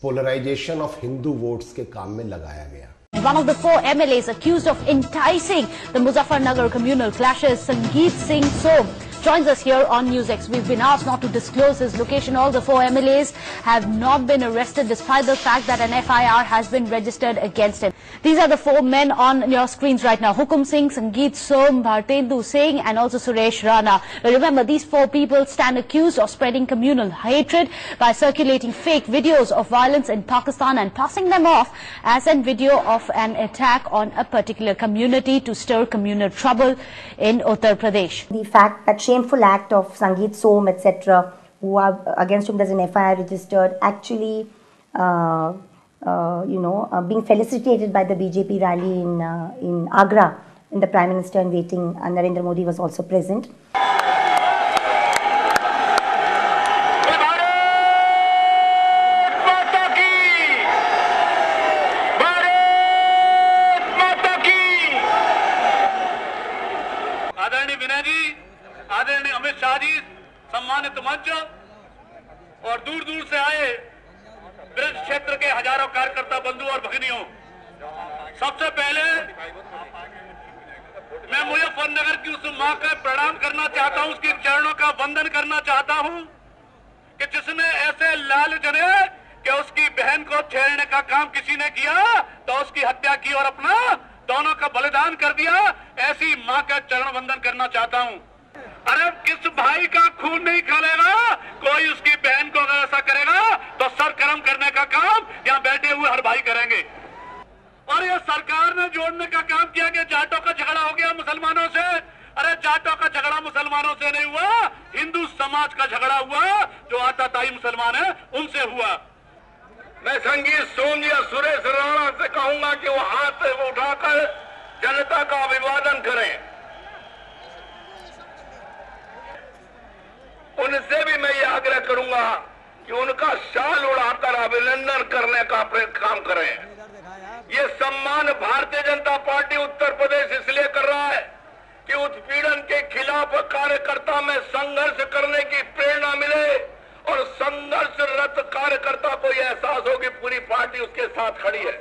पोलराइजेशन ऑफ हिंदू वोट्स के काम में लगाया गया। One of the 4 MLAs accused of enticing the Muzaffarnagar communal clashes, Sangeet Singh Som, joins us here on NewsX. We've been asked not to disclose his location. All the 4 MLAs have not been arrested despite the fact that an FIR has been registered against him. These are the 4 men on your screens right now. Hukum Singh, Sangeet Som, Bhartendu Singh and also Suresh Rana. But remember, these 4 people stand accused of spreading communal hatred by circulating fake videos of violence in Pakistan and passing them off as a video of an attack on a particular community to stir communal trouble in Uttar Pradesh. The fact that shameful act of Sangeet Som, etc., who are against whom there's an FIR registered, actually being felicitated by the BJP rally in Agra, and the Prime Minister in waiting, Narendra Modi, was also present. आदरणीय विनय जी, आदरणीय अमित शाह जी, सम्मानित मंच और दूर दूर से आए ब्रज क्षेत्र के हजारों कार्यकर्ता बंधु और भगिनियों, सबसे पहले मैं मुजफ्फरनगर की उस मां का प्रणाम करना चाहता हूं, उसके चरणों का वंदन करना चाहता हूं कि जिसने ऐसे लाल जने कि उसकी बहन को छेड़ने का काम किसी ने किया तो उसकी हत्या की और अपना दोनों का बलिदान कर दिया। ऐसी मां का चरण वंदन करना चाहता हूं। अरे किस भाई का खून नहीं खलेगा, कोई उसकी बहन को अगर ऐसा करेगा तो सर कर्म करने का काम यहाँ बैठे हुए हर भाई करेंगे। और ये सरकार ने जोड़ने का काम किया कि जाटों का झगड़ा हो गया मुसलमानों से। अरे जाटों का झगड़ा मुसलमानों से नहीं हुआ, हिंदू समाज का झगड़ा हुआ, जो आताताई मुसलमान है उनसे हुआ। मैं संगीत सोम जी और सुरेश राणा से कहूंगा कि वो हाथ उठाकर जनता का अभिवादन करें। उनसे भी मैं ये आग्रह करूंगा कि उनका शाल उड़ाकर अभिनंदन करने का काम करें। ये सम्मान भारतीय जनता पार्टी उत्तर प्रदेश इसलिए कर रहा है कि उत्पीड़न के खिलाफ कार्यकर्ता में संघर्ष करने की प्रेरणा मिले और संघर्षरत कार्यकर्ता को यह एहसास हो कि पूरी पार्टी उसके साथ खड़ी है।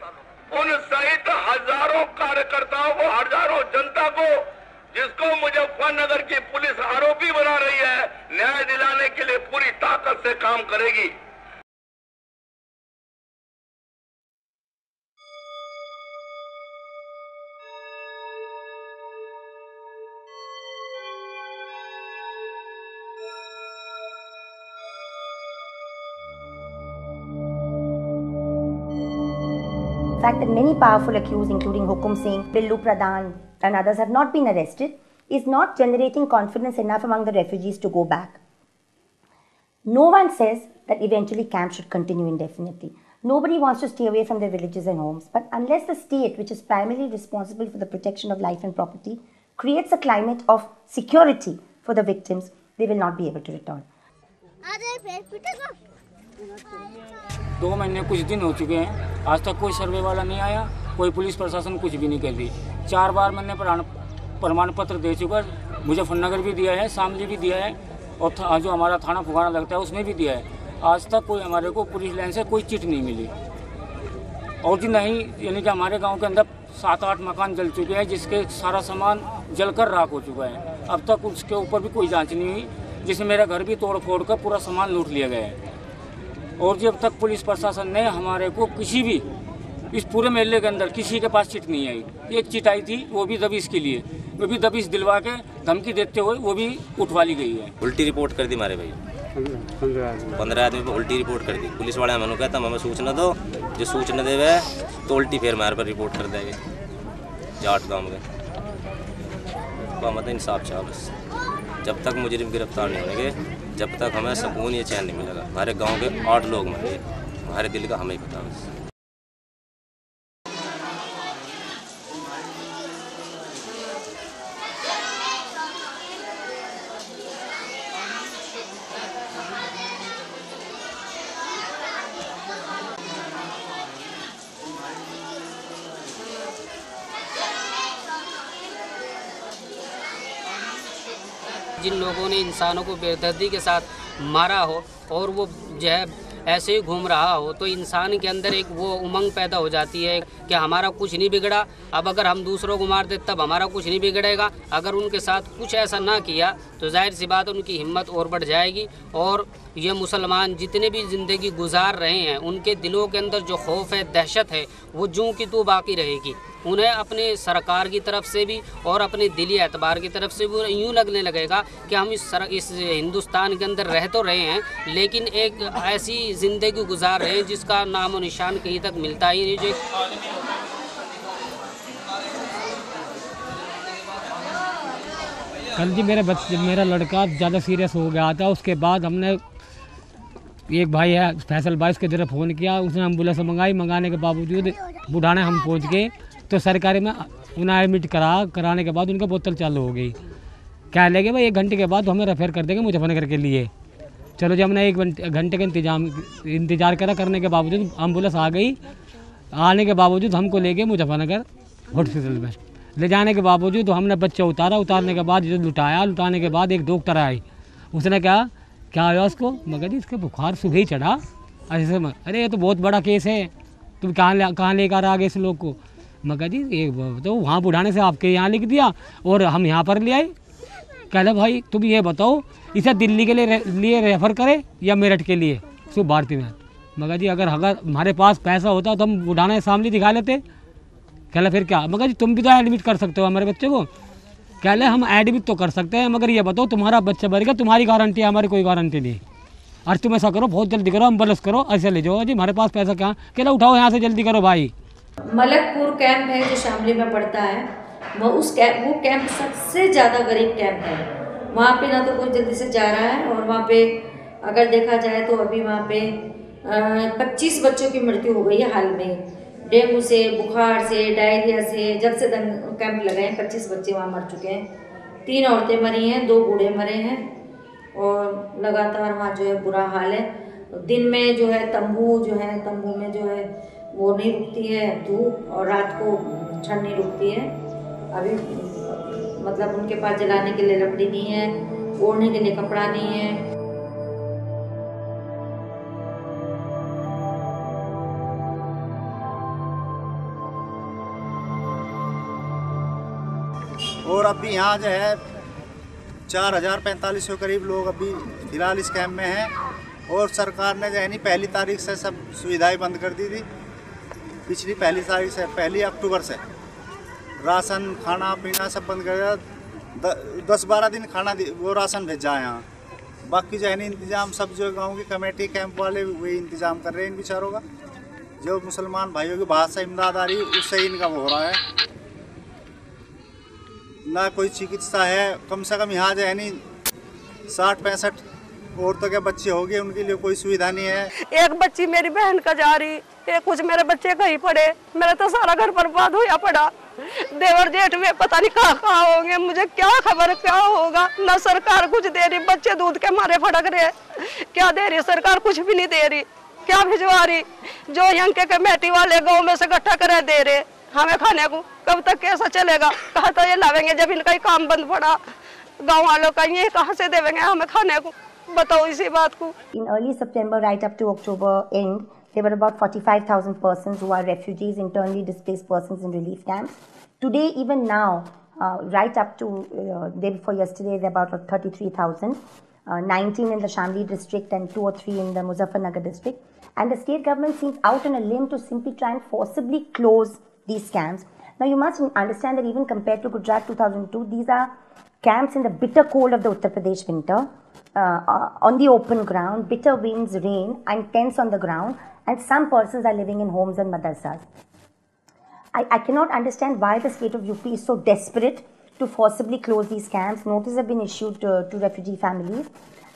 उन सहित हजारों कार्यकर्ताओं को, हजारों जनता को, जिसको मुजफ्फरनगर की पुलिस आरोपी बना रही है, न्याय दिलाने के लिए पूरी ताकत से काम करेगी। The fact that many powerful accused, including Hukum Singh, Billu Pradhan and others, have not been arrested is not generating confidence enough among the refugees to go back. No one says that eventually camps should continue indefinitely. Nobody wants to stay away from their villages and homes, but unless the state, which is primarily responsible for the protection of life and property, creates a climate of security for the victims, they will not be able to return. 2 महीने कुछ दिन हो चुके हैं, आज तक कोई सर्वे वाला नहीं आया, कोई पुलिस प्रशासन कुछ भी नहीं कर रही। 4 बार मैंने प्रमाण पत्र दे चुका, मुजफ्फरनगर भी दिया है, शामली भी दिया है और जो हमारा थाना फुगाना लगता है उसमें भी दिया है। आज तक कोई हमारे को पुलिस लाइन से कोई चिट नहीं मिली। और जी नहीं, यानी कि हमारे गांव के अंदर 7-8 मकान जल चुके हैं, जिसके सारा सामान जलकर राख हो चुका है। अब तक उसके ऊपर भी कोई जाँच नहीं हुई, जिसमें मेरा घर भी तोड़ फोड़ कर पूरा सामान लूट लिया गया है। और जब तक पुलिस प्रशासन ने हमारे को किसी भी इस पूरे मेले के अंदर किसी के पास चिट नहीं आई। एक चिट आई थी, वो भी दबिश के लिए, वो भी दबिश दिलवा के धमकी देते हुए वो भी उठवा ली गई है। उल्टी रिपोर्ट कर दी हमारे भाई, 15 आदमी पर उल्टी रिपोर्ट कर दी। पुलिस वाले हमें कहता हमें सूचना दो, जो सूचना देवे तो उल्टी फिर हमारे पर रिपोर्ट कर देंगे। जाट गाँव के तो हमें इंसाफ चाह बस। जब तक मुजरिम गिरफ्तार नहीं होंगे, जब तक हमें सुकून या चैन नहीं मिलेगा। हमारे गांव के 8 लोग मरे, हमारे दिल का हमें ही पता बस। जिन लोगों ने इंसानों को बेदर्दी के साथ मारा हो और वो जो है ऐसे ही घूम रहा हो, तो इंसान के अंदर एक वो उमंग पैदा हो जाती है कि हमारा कुछ नहीं बिगड़ा, अब अगर हम दूसरों को मार दे तब हमारा कुछ नहीं बिगड़ेगा। अगर उनके साथ कुछ ऐसा ना किया तो जाहिर सी बात उनकी हिम्मत और बढ़ जाएगी। और ये मुसलमान जितने भी ज़िंदगी गुजार रहे हैं, उनके दिलों के अंदर जो खौफ है, दहशत है, वो जूं की तू बाकी रहेगी। उन्हें अपने सरकार की तरफ से भी और अपने दिली एतबार की तरफ से भी यूँ लगने लगेगा कि हम इस हिंदुस्तान के अंदर रह तो रहे हैं, लेकिन एक ऐसी ज़िंदगी गुजार रहे हैं जिसका नामो निशान कहीं तक मिलता ही नहीं। जो कल जी मेरा लड़का ज़्यादा सीरियस हो गया था, उसके बाद हमने एक भाई है फैसल भाई, उसके जरा फ़ोन किया, उसने एम्बुलेंस मंगाई, मंगाने के बावजूद बुढ़ाने हम पहुंच गए तो सरकारी में उन्हें एडमिट कराने के बाद उनका बोतल चालू हो गई। क्या लगे भाई 1 घंटे के बाद हमें रेफर कर देंगे मुजफ्फरनगर के लिए। चलो जब हमने 1 घंटे का इंतजार करने के बावजूद एम्बुलेंस आ गई। आने के बावजूद हमको ले गए मुजफ्फरनगर हॉस्पिटल में। ले जाने के बावजूद तो हमने बच्चा उतारने के बाद लुटाने के बाद एक डॉक्टर आई, उसने क्या आया उसको, मगर जी इसके बुखार सुबह ही चढ़ा ऐसे में। अरे ये तो बहुत बड़ा केस है, तुम कहाँ लेकर आ गए इस लोग को। मगर जी एक तो वहाँ बुढ़ाने से आपके यहाँ लिख दिया और हम यहाँ पर ले आए। कहले भाई तुम ये बताओ इसे दिल्ली के लिए रेफ़र करें या मेरठ के लिए शुभ भारती में। मगर जी अगर हमारे पास पैसा होता तो हम बुढ़ाने सामने दिखा लेते। कहले फिर क्या, मगर जी तुम भी तो एडमिट कर सकते हो हमारे बच्चे को। कहले हम एडमिट तो कर सकते हैं, मगर ये बताओ तुम्हारा बच्चा मरेगा, तुम्हारी गारंटी है, हमारी कोई गारंटी नहीं। और तुम ऐसा करो, बहुत जल्दी करो, एम्बुलेंस करो, ऐसे ले जाओ जी, हमारे पास पैसा कहाँ। कहले उठाओ यहाँ से जल्दी करो भाई। मलकपुर कैंप है जो शामली में पड़ता है, वो कैंप सबसे ज़्यादा गरीब कैंप है। वहाँ पे ना तो कोई जल्दी से जा रहा है, और वहाँ पे अगर देखा जाए तो अभी वहाँ पे 25 बच्चों की मृत्यु हो गई है हाल में, डेंगू से, बुखार से, डायरिया से। जब से कैंप लगे हैं 25 बच्चे वहाँ मर चुके हैं। 3 औरतें मरी हैं, 2 बूढ़े मरे हैं, और लगातार वहाँ जो है बुरा हाल है। दिन में जो है तंबू में जो है वो नहीं रुकती है धूप, और रात को ठंड नहीं रुकती है। अभी मतलब उनके पास जलाने के लिए लकड़ी नहीं है, ओढ़ने के लिए कपड़ा नहीं है। और अभी यहाँ जो है 4045 करीब लोग अभी फिलहाल इस कैंप में हैं। और सरकार ने जो है नहीं 1 तारीख से सब सुविधाएं बंद कर दी थी। पिछली 1 तारीख से 1 अक्टूबर से राशन खाना पीना सब बंद कर दिया। 10-12 दिन खाना वो राशन भेजा है यहाँ। बाकी जो है नहीं इंतज़ाम सब जो गाँव की कमेटी कैंप वाले वही इंतज़ाम कर रहे हैं इन बेचारों का। जो मुसलमान भाइयों की बाहर से इमदाद आ रही है उससे ही इनका हो रहा है। ना कोई चिकित्सा है, कम से कम यहाँ जो है नहीं 60-65 औरतों के बच्चे हो गए, उनके लिए कोई सुविधा नहीं है। एक बच्ची मेरी बहन का जा रही, कुछ मेरे बच्चे कहीं पड़े, मेरा तो सारा घर बर्बाद होया पड़ा। देवर जेठ में पता नहीं कहाँ होंगे, मुझे क्या खबर क्या होगा। ना सरकार कुछ दे रही, बच्चे दूध के मारे फटक रहे, क्या दे रही सरकार? कुछ भी नहीं दे रही, क्या भिजवा रही? जो यहाँ के कमेटी वाले गाँव में से इकट्ठा करे दे रहे हमें खाने को। कब तक कैसा चलेगा? कहा तो ये लावेंगे जब इनका ही काम बंद पड़ा। गाँव वालों का ये कहाँ से देवेंगे हमें खाने को? बताओ इसी बात को। In early September right up to October end, there were about 45,000 persons who are refugees, internally displaced persons in relief camps. Today, even now, right up to day before yesterday, there are about 33,000, 19 in the Shamli district and 2 or 3 in the Muzaffarnagar district. And the state government seems out on a limb to simply try and forcibly close these camps. Now, you must understand that even compared to Gujarat 2002, these are camps in the bitter cold of the Uttar Pradesh winter, on the open ground, bitter winds, rain, and tents on the ground, and some persons are living in homes and madrasas. I cannot understand why the state of UP is so desperate to forcibly close these camps. Notices have been issued to refugee families,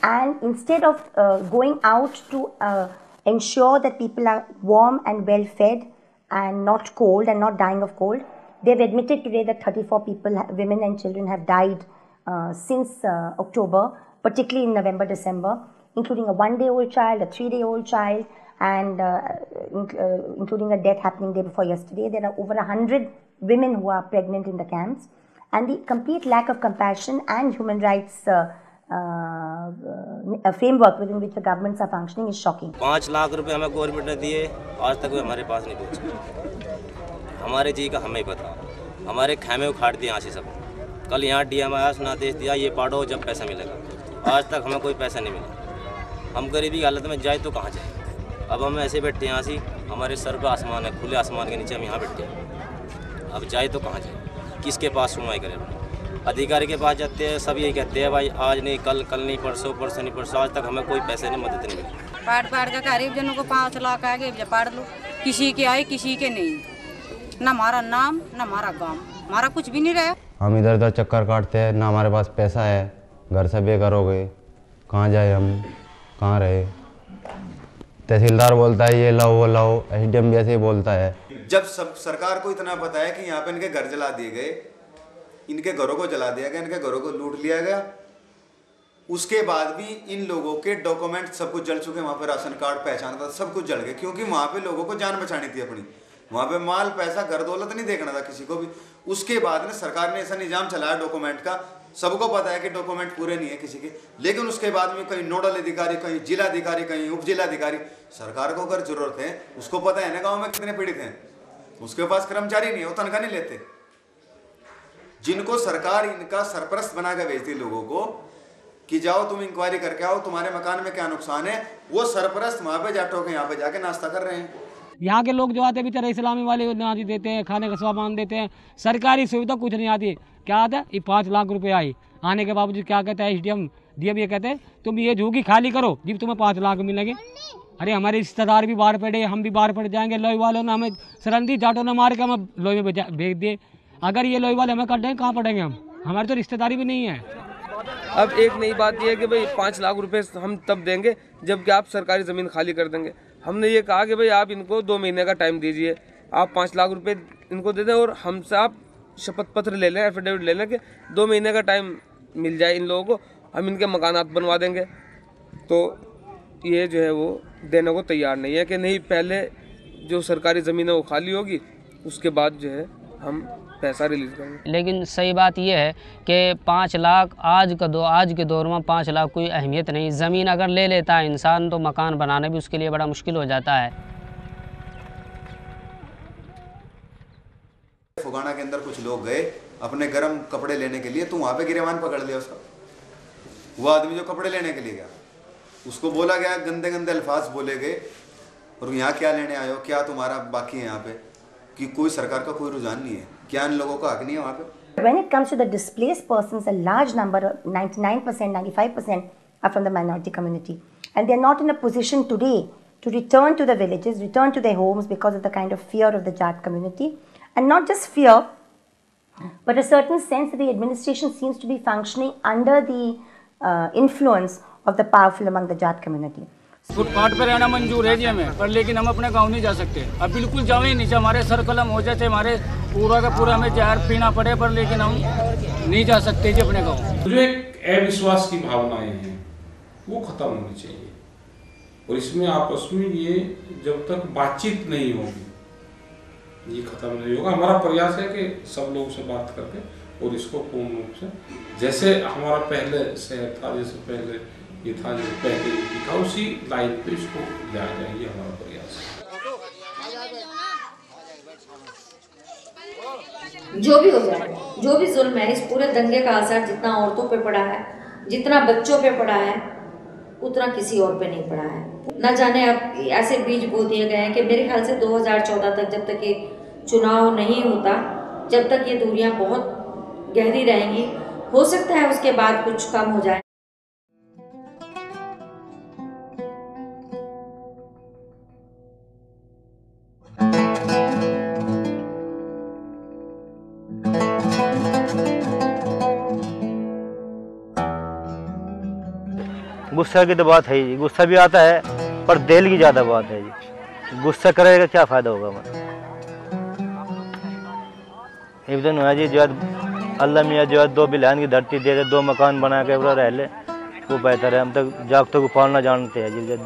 and instead of going out to ensure that people are warm and well fed and not cold and not dying of cold, they have admitted today that 34 people, women and children, have died since October, particularly in November, December, including a 1-day-old child, a 3-day-old child, and including a death happening day before yesterday. There are over 100 women who are pregnant in the camps, and the complete lack of compassion and human rights framework within which the governments are functioning is shocking. 5 lakh रुपए हमें government ने दिए, आज तक वो हमारे पास नहीं पहुँचे। हमारे जी का हमें पता, हमारे खेमे उखाड़ दिए यहाँ से सब। कल यहाँ डीएम आया, सुनादेश दिया ये पाड़ो जब पैसा मिलेगा। आज तक हमें कोई पैसा नहीं मिला। हम गरीबी हालत में जाए तो कहाँ जाए? अब हम ऐसे बैठे यहाँ से, हमारे सर पे आसमान है, खुले आसमान के नीचे हम यहाँ बैठे हैं। अब जाए तो कहाँ जाए? किसके पास सुनवाई करें? अधिकारी के पास जाते हैं, सब यही कहते हैं भाई आज नहीं कल, कल नहीं परसों, परसों नहीं परसों। आज तक हमें कोई पैसे नहीं, मदद नहीं मिली। पाड़ का गरीब जनों को 5 लाख आ गए, पाड़ लो। किसी के आए किसी के नहीं, ना हमारा नाम ना हमारा गाँव, हमारा कुछ भी नहीं रहा। हम इधर उधर चक्कर काटते हैं, ना हमारे पास पैसा है, घर से बेघर हो गए, कहाँ जाए हम, कहाँ रहे? तहसीलदार बोलता है ये लाओ वो लाओ, एसडीएम भी ऐसे ही बोलता है। जब सब सरकार को इतना पता है कि यहाँ पे इनके घर जला दिए गए, इनके घरों को जला दिया गया, इनके घरों को लूट लिया गया, उसके बाद भी इन लोगों के डॉक्यूमेंट सब कुछ जल चुके। वहाँ पे राशन कार्ड, पहचान पत्र सब कुछ जल गए, क्योंकि वहाँ पे लोगों को जान बचानी थी अपनी। वहाँ पे माल पैसा घर दौलत नहीं देखना था किसी को भी। उसके बाद में सरकार ने ऐसा निजाम चलाया डॉक्यूमेंट का, सबको पता है कि डॉक्यूमेंट पूरे नहीं है किसी के, लेकिन उसके बाद में कहीं नोडल अधिकारी, कहीं जिलाधिकारी, कहीं उप जिलाधिकारी, सरकार को अगर जरूरत है उसको पता है ना गाँव में कितने पीड़ित हैं, उसके पास कर्मचारी नहीं है, वो तनख्वाह नहीं लेते। जिनको सरकार इनका सरपरस्त बना के भेजती लोगों को कि जाओ तुम इंक्वायरी करके आओ, तुम्हारे मकान में क्या नुकसान है, वो सरपरस्त वहाँ पे जाटों के यहाँ पे जाके नाश्ता कर रहे हैं। यहाँ के लोग जो आते हैं बेचारे इस्लामी वाले नाजी देते हैं, खाने का सामान देते हैं, सरकारी सुविधा कुछ नहीं आती। क्या आता है, ये 5 लाख रुपए आई, आने के बावजूद क्या कहता है एसडीएम डीएम, ये कहते हैं तुम ये झुग्गी खाली करो जी तुम्हें 5 लाख मिलेंगे। अरे हमारे रिश्तेदार भी बाहर पड़े, हम भी बाहर पड़ जाएंगे। लोही वालों ने हमें सरंदी जाटों ने मार के हमें लोही में भेज दिए। अगर ये लोही वाले हमें कट दें कहाँ पड़ेंगे हम, हमारी तो रिश्तेदारी भी नहीं है। अब एक नई बात यह है कि भाई 5 लाख रुपए हम तब देंगे जबकि आप सरकारी ज़मीन खाली कर देंगे। हमने ये कहा कि भाई आप इनको 2 महीने का टाइम दीजिए, आप 5 लाख रुपए इनको दे दें और हमसे आप शपथ पत्र ले लें, एफिडेविट ले लें कि 2 महीने का टाइम मिल जाए इन लोगों को, हम इनके मकानात बनवा देंगे। तो ये जो है वो देने को तैयार नहीं है कि नहीं पहले जो सरकारी ज़मीन है वो खाली होगी, उसके बाद जो है हम पैसा रिलीज करेंगे। लेकिन सही बात यह है कि 5 लाख आज के दौर में 5 लाख कोई अहमियत नहीं। ज़मीन अगर ले लेता है इंसान तो मकान बनाना भी उसके लिए बड़ा मुश्किल हो जाता है। फुगाना के अंदर कुछ लोग गए अपने गर्म कपड़े लेने के लिए, तो वहाँ पे गिरेबान पकड़ लिया उसका। वो आदमी जो कपड़े लेने के लिए गया उसको बोला गया, गंदे गंदे अल्फाज बोले गए, और यहाँ क्या लेने आए हो, क्या तुम्हारा बाकी है यहाँ पे, कि कोई सरकार का कोई रुझान नहीं है, क्या इन लोगों का हक नहीं है वहाँ पे। When it comes to the displaced persons, a large number, 99%, 95% are from the minority community, and they are not in a position today to return to the villages, return to their homes because of the kind of fear of the Jat community, and not just fear, but a certain sense that the administration seems to be functioning under the influence of the powerful among the Jat community. Footpath पर रहना मंजूर है जी हमें, पर लेकिन हम अपने गांव नहीं जा सकते। अब बिल्कुल जाओ ही नहीं, हमारे सर कलम हो जाते, हमारे पूरा का पूरा हमें जहर पीना पड़े, पर लेकिन हम नहीं जा सकते जी अपने गांव। जो एक अविश्वास की भावनाएं हैं वो खत्म होनी चाहिए, और इसमें आपस में ये जब तक बातचीत नहीं होगी ये खत्म नहीं होगा। हमारा प्रयास है कि सब लोगों से बात करके और इसको पूर्ण रूप से, जैसे हमारा पहले शहर था, जैसे पहले ये था, जो पहले था, उसी लाइन पे इसको लाया जाए, ये हमारा प्रयास है। जो भी हो जाए, जो भी जुल्म है, इस पूरे दंगे का असर जितना औरतों पे पड़ा है, जितना बच्चों पे पड़ा है, उतना किसी और पे नहीं पड़ा है। न जाने अब ऐसे बीज बो दिए गए हैं कि मेरे ख्याल से 2014 तक, जब तक ये चुनाव नहीं होता, जब तक ये दूरियां बहुत गहरी रहेंगी, हो सकता है उसके बाद कुछ कम हो जाए। गुस्सा की तो बात है जी, गुस्सा भी आता है, पर दिल की ज़्यादा बात है जी। गुस्सा करेगा क्या फ़ायदा होगा हमें। एक दिन हुआ जी, जो अल्लाह मियाँ जो है 2 बिलान की धरती दे दे, 2 मकान बना के पूरा रह ले, वो बेहतर है। हम तक जागतों को पालना जानते हैं जी।